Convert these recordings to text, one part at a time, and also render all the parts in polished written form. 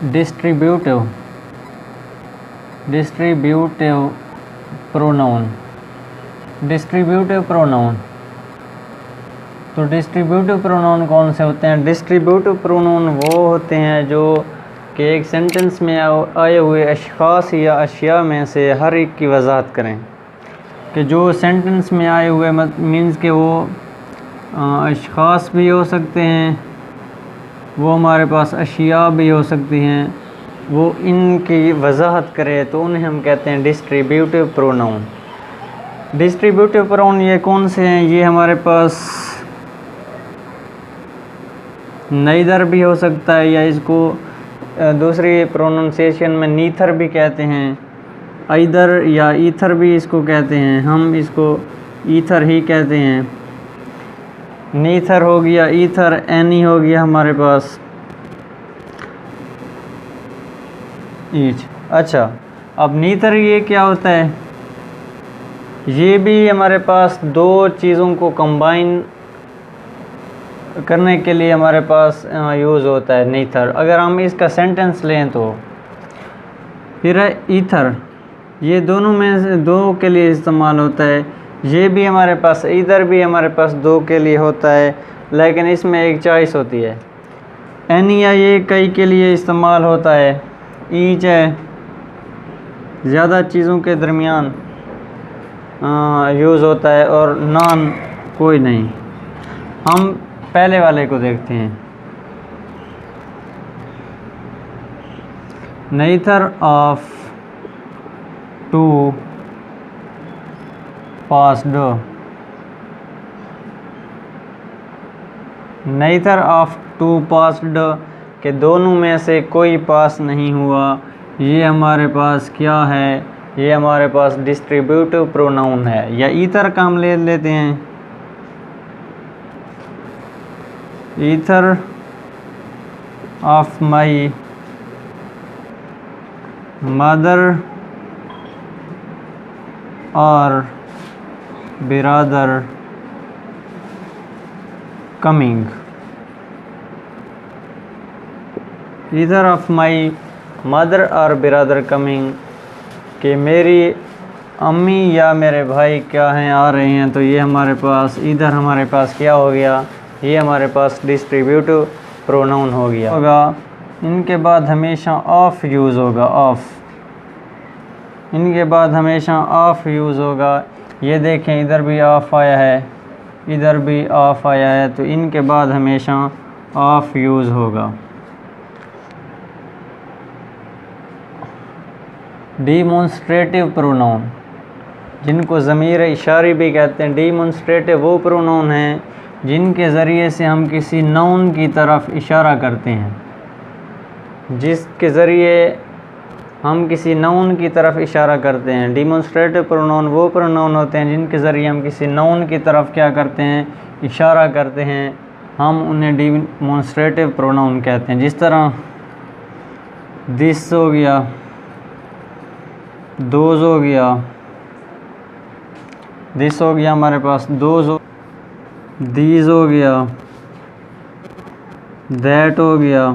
Distributive pronoun. Distributive pronoun, तो distributive pronoun कौन से होते हैं? डिस्ट्रीब्यूटिव प्रोनाउन वो होते हैं जो कि एक सेंटेंस में आए हुए अशख़ास या अशिया में से हर एक की वजाहत करें। कि जो सेंटेंस में आए हुए मीन्स के वो अशख़ास भी हो सकते हैं, वो हमारे पास अशिया भी हो सकती हैं, वो इनकी वजाहत करे तो उन्हें हम कहते हैं डिस्ट्रीब्यूटिव प्रोनाउन। डिस्ट्रीब्यूटिव प्रोनाउन ये कौन से हैं? ये हमारे पास नेदर भी हो सकता है, या इसको दूसरी प्रोनाउंसिएशन में नीथर भी कहते हैं, आइदर या ईथर भी इसको कहते हैं। हम इसको ईथर ही कहते हैं। नीथर हो गया, ईथर, एनी हो गया हमारे पास, ईच। अच्छा, अब नीथर ये क्या होता है? ये भी हमारे पास दो चीज़ों को कंबाइन करने के लिए हमारे पास यूज़ होता है नीथर। अगर हम इसका सेंटेंस लें तो फिर है ईथर, ये दोनों में से दो के लिए इस्तेमाल होता है। ये भी हमारे पास, इधर भी हमारे पास दो के लिए होता है, लेकिन इसमें एक चॉइस होती है। एनी या ये कई के लिए इस्तेमाल होता है। ईच है ज़्यादा चीज़ों के दरमियान यूज़ होता है, और नॉन कोई नहीं। हम पहले वाले को देखते हैं। Neither of two passed, neither of two passed के दोनों में से कोई पास नहीं हुआ। ये हमारे पास क्या है? ये हमारे पास डिस्ट्रीब्यूटिव प्रोनाउन है। या ईथर का हम ले लेते हैं। ईथर ऑफ माई मदर और बिरादर coming. Either of my mother और बिरादर कमिंग, कि मेरी अम्मी या मेरे भाई क्या हैं, आ रहे हैं। तो ये हमारे पास इधर हमारे पास क्या हो गया? ये हमारे पास डिस्ट्रीब्यूटिव प्रोनाउन हो गया होगा। इनके बाद हमेशा ऑफ यूज़ होगा, ऑफ। इनके बाद हमेशा ऑफ यूज़ होगा। ये देखें, इधर भी ऑफ आया है, इधर भी ऑफ आया है, तो इनके बाद हमेशा ऑफ यूज़ होगा। डीमॉन्स्ट्रेटिव प्रोनाउन, जिनको ज़मीर इशारी भी कहते हैं। डीमॉन्स्ट्रेटिव वो प्रोनाउन हैं जिनके ज़रिए से हम किसी नाउन की तरफ इशारा करते हैं, जिसके ज़रिए हम किसी नाउन की तरफ इशारा करते हैं। डीमॉन्स्ट्रेटिव प्रोनाउन वो प्रोनाउन होते हैं जिनके ज़रिए हम किसी नाउन की तरफ क्या करते हैं? इशारा करते हैं। हम उन्हें डीमॉन्स्ट्रेटिव प्रोनाउन कहते हैं। जिस तरह दिस हो गया, दोज हो गया, दिस हो गया हमारे पास, दोज हो, दीज हो गया, दैट हो गया।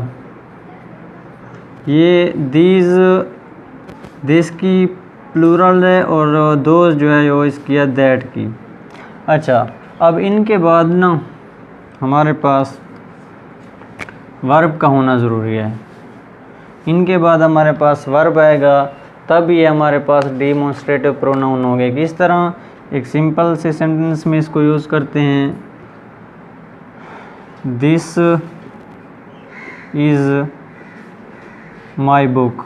ये दीज, दिस की प्लूरल है, और दोज जो है वो इसकी है दैट की। अच्छा, अब इनके बाद ना हमारे पास वर्ब का होना ज़रूरी है। इनके बाद हमारे पास वर्ब आएगा, तब ये हमारे पास डीमॉन्स्ट्रेटिव प्रोनाउन हो गए। किस तरह? एक सिंपल से सेंटेंस में इसको यूज़ करते हैं। दिस इज़ माई बुक,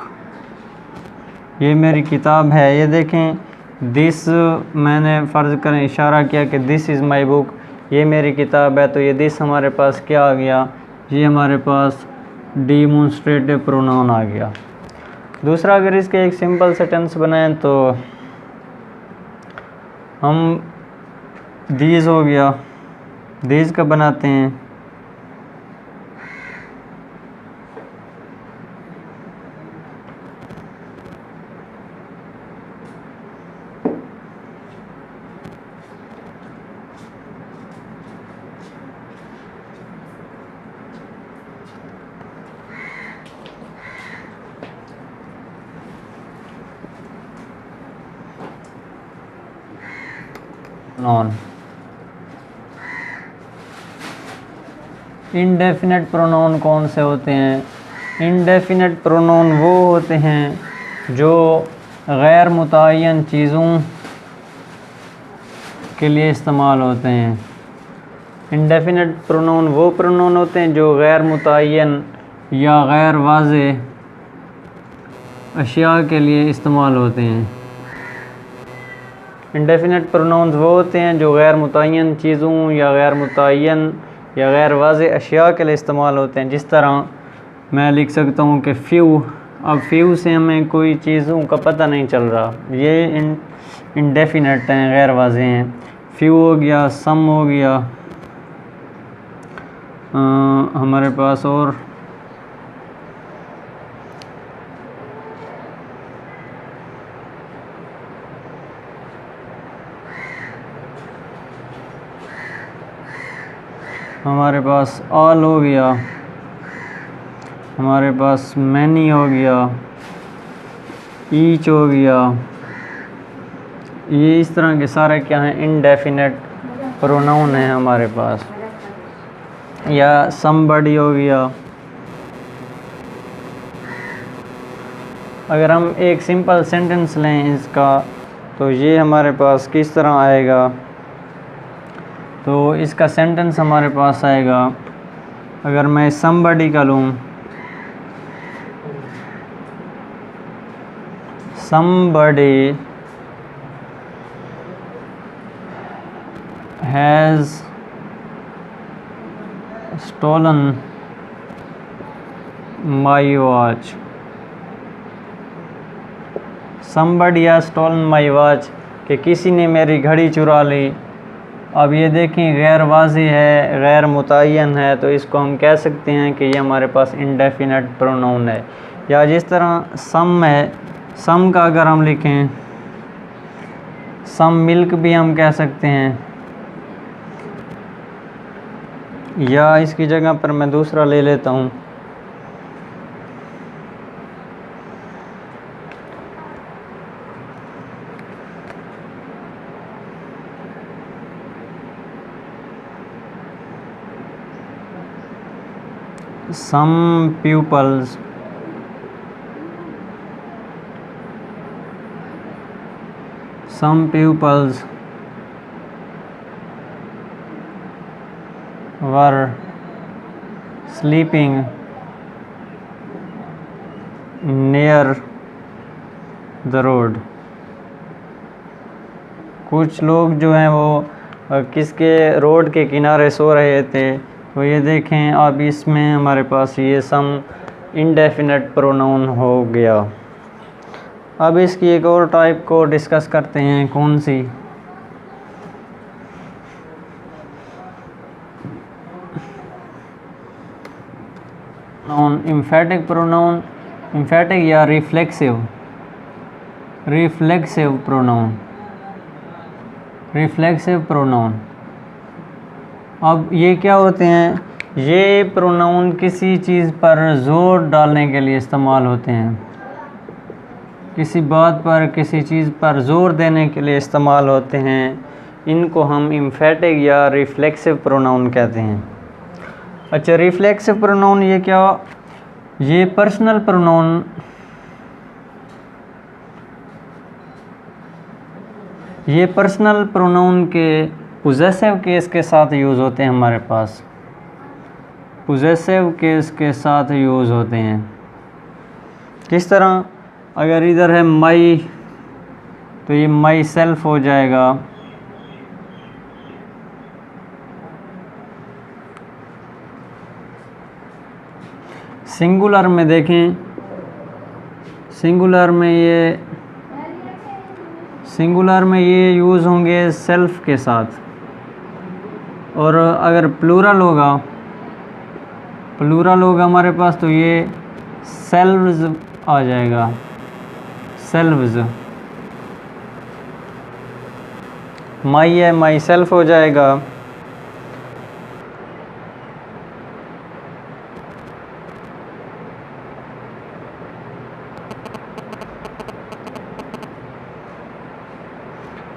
ये मेरी किताब है। ये देखें, दिस मैंने फ़र्ज़ करें इशारा किया कि दिस इज़ माई बुक, ये मेरी किताब है। तो ये दिस हमारे पास क्या आ गया? ये हमारे पास डीमॉन्स्ट्रेटिव प्रोनाउन आ गया। दूसरा, अगर इसके एक सिंपल सेंटेंस बनाएं तो हम दीज हो गया, दीज का बनाते हैं। नॉन। इंडेफिनेट प्रोनाउन कौन से होते हैं? इंडेफिनेट प्रोनाउन वो होते हैं जो गैर मुतय्यन चीज़ों के लिए इस्तेमाल होते हैं। इंडेफिनेट प्रोनाउन वो प्रोनाउन होते हैं जो गैर मुतय्यन या गैर वाज़ेह अशिया के लिए इस्तेमाल होते हैं। इंडेफिनेट प्रोनाउंस वो होते हैं जो गैर मुतय्यन चीज़ों या गैर मुतय्यन या गैर वाज़ेह अशिया के लिए इस्तेमाल होते हैं। जिस तरह मैं लिख सकता हूँ कि फ़्यू। अब फ़्यू से हमें कोई चीज़ों का पता नहीं चल रहा, ये इंडेफिनेट हैं, गैर वाज़ेह हैं। फ़्यू हो गया, सम हो गया, हमारे पास और हमारे पास ऑल हो गया, हमारे पास मैनी हो गया, ईच हो गया। ये इस तरह के सारे क्या हैं? इंडेफिनेट प्रोनाउन हैं हमारे पास। या समबडी हो गया। अगर हम एक सिंपल सेंटेंस लें इसका, तो ये हमारे पास किस तरह आएगा? तो इसका सेंटेंस हमारे पास आएगा, अगर मैं समबडी का लूँ, somebody has stolen my watch. Somebody has stolen my watch, कि किसी ने मेरी घड़ी चुरा ली। अब ये देखें, गैर वाज़ेह है, गैर मुतय्यन है, तो इसको हम कह सकते हैं कि ये हमारे पास इंडेफिनेट प्रोनाउन है। या जिस तरह सम है, सम का अगर हम लिखें, सम मिल्क भी हम कह सकते हैं। या इसकी जगह पर मैं दूसरा ले लेता हूँ, some pupils were sleeping near the road। कुछ लोग जो हैं वो किसके रोड के किनारे सो रहे थे। तो ये देखें, अब इसमें हमारे पास ये सम इंडेफिनेट प्रोनाउन हो गया। अब इसकी एक और टाइप को डिस्कस करते हैं, कौन सी? प्रोनाउन एम्फेटिक प्रोनाउन, एम्फेटिक या रिफ्लेक्सिव प्रोनाउन, रिफ्लेक्सिव प्रोनाउन। अब ये क्या होते हैं? ये प्रोनाउन किसी चीज़ पर ज़ोर डालने के लिए इस्तेमाल होते हैं, किसी बात पर, किसी चीज़ पर ज़ोर देने के लिए इस्तेमाल होते हैं। इनको हम एम्फेटिक या रिफ्लेक्सिव प्रोनाउन कहते हैं। अच्छा, रिफ्लेक्सिव प्रोनाउन ये क्या? ये पर्सनल प्रोनाउन, ये पर्सनल प्रोनाउन के पोजेसिव केस के साथ यूज़ होते हैं। हमारे पास पोजेसिव केस के साथ यूज़ होते हैं। किस तरह? अगर इधर है माई, तो ये माई सेल्फ हो जाएगा। सिंगुलर में देखें, सिंगुलर में ये यूज़ होंगे सेल्फ के साथ। और अगर प्लूरल होगा हमारे पास, तो ये सेल्व्स आ जाएगा, सेल्व्स। माई है, माई सेल्फ हो जाएगा।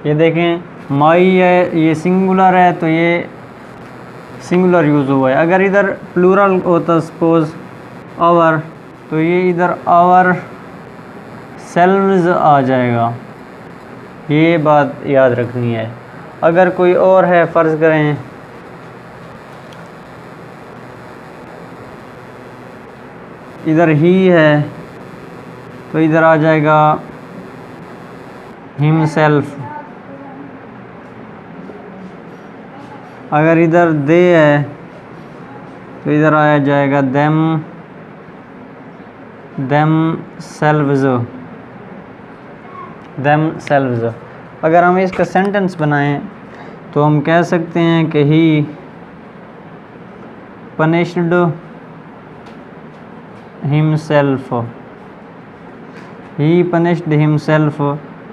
ये देखें, माई है, ये सिंगुलर है तो ये सिंगुलर यूज़ हुआ है। अगर इधर प्लूरल होता सपोज आवर, तो ये इधर आवर सेल्व्स आ जाएगा। ये बात याद रखनी है। अगर कोई और है, फ़र्ज़ करें इधर ही है, तो इधर आ जाएगा हिमसेल्फ। अगर इधर दे है तो इधर आया जाएगा देम सेल्व्स। अगर हम इसका सेंटेंस बनाएं तो हम कह सकते हैं कि ही पनिश्ड हिमसेल्फ,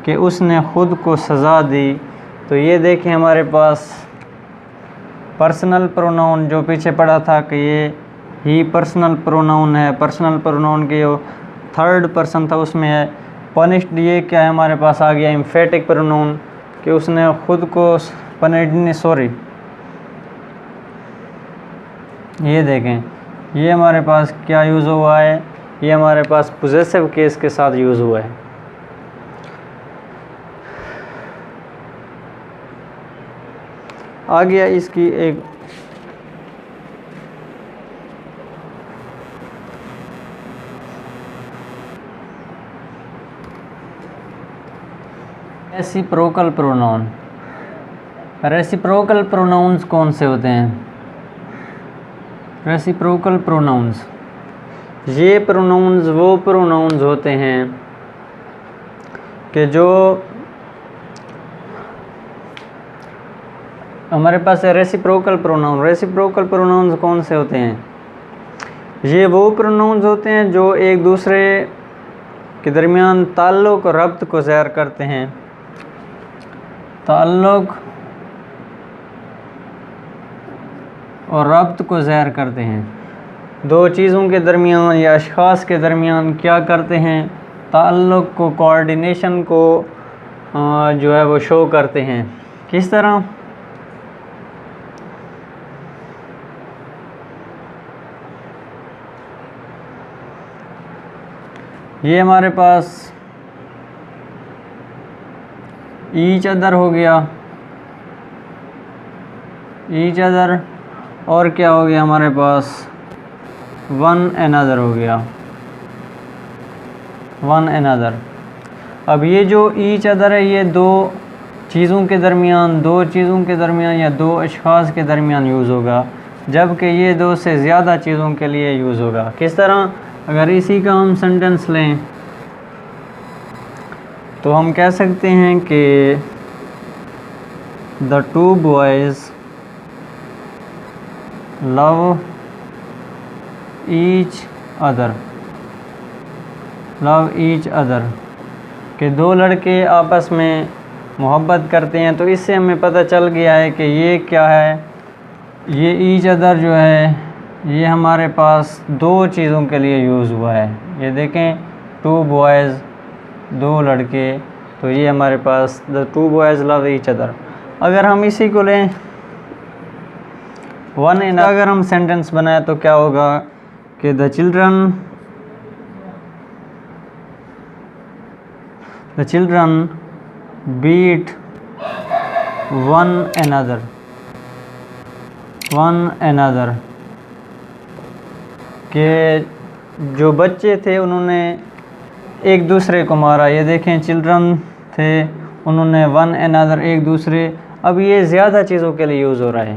कि उसने ख़ुद को सज़ा दी। तो ये देखें हमारे पास पर्सनल प्रोनाउन जो पीछे पड़ा था कि ये ही पर्सनल प्रोनाउन है। पर्सनल प्रोनाउन के जो थर्ड पर्सन था उसमें है। पनिश्ड ये क्या है, हमारे पास आ गया एम्फेटिक प्रोनाउन कि उसने ख़ुद को ये देखें, ये हमारे पास क्या यूज़ हुआ है, ये हमारे पास पोजेसिव केस के साथ यूज़ हुआ है। आ गया इसकी एक रेसिप्रोकल प्रोनाउन। रेसिप्रोकल प्रोनाउंस कौन से होते हैं? रेसिप्रोकल प्रोनाउंस, ये प्रोनाउंस वो प्रोनाउंस होते हैं कि जो हमारे पास है रेसिप्रोकल प्रोनाउन। रेसिप्रोकल प्रोनाउंस कौन से होते हैं? ये वो प्रोनाउंस होते हैं जो एक दूसरे के दरमियान ताल्लुक़ और रब्त को ज़ाहिर करते हैं। ताल्लुक़ और रब्त को ज़ाहिर करते हैं। दो चीज़ों के दरमियान या अशख़ास के दरमियान क्या करते हैं? ताल्लुक़ को, कोऑर्डिनेशन को जो है वो शो करते हैं। किस तरह? ये हमारे पास ईच अदर हो गया, ईच अदर, और क्या हो गया हमारे पास वन अनदर हो गया, वन अनदर। अब ये जो ईच अदर है ये दो चीज़ों के दरमियान या दो अशख़ास के दरमियान यूज़ होगा, जबकि ये दो से ज़्यादा चीज़ों के लिए यूज़ होगा। किस तरह? अगर इसी का हम सेंटेंस लें तो हम कह सकते हैं कि the two boys love each other, कि दो लड़के आपस में मोहब्बत करते हैं। तो इससे हमें पता चल गया है कि ये क्या है, ये ईच अदर जो है ये हमारे पास दो चीज़ों के लिए यूज़ हुआ है। ये देखें, टू बॉयज़, दो लड़के, तो ये हमारे पास the two boys love each other. अगर हम इसी को लें वन इन, अगर हम सेंटेंस बनाए तो क्या होगा कि the children beat one another, के जो बच्चे थे उन्होंने एक दूसरे को मारा। ये देखें, चिल्ड्रन थे, उन्होंने वन अनदर, एक दूसरे। अब ये ज़्यादा चीज़ों के लिए यूज़ हो रहा है।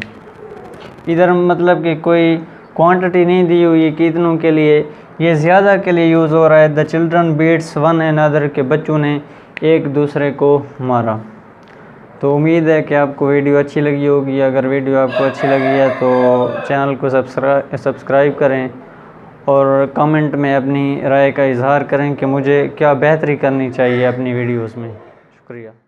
इधर मतलब कि कोई क्वांटिटी नहीं दी हुई है कि इतनों के लिए, ये ज़्यादा के लिए यूज़ हो रहा है। The children beats one another, के बच्चों ने एक दूसरे को मारा। तो उम्मीद है कि आपको वीडियो अच्छी लगी होगी। अगर वीडियो आपको अच्छी लगी है तो चैनल को सब्सक्राइब करें और कमेंट में अपनी राय का इजहार करें कि मुझे क्या बेहतरी करनी चाहिए अपनी वीडियोस में। शुक्रिया।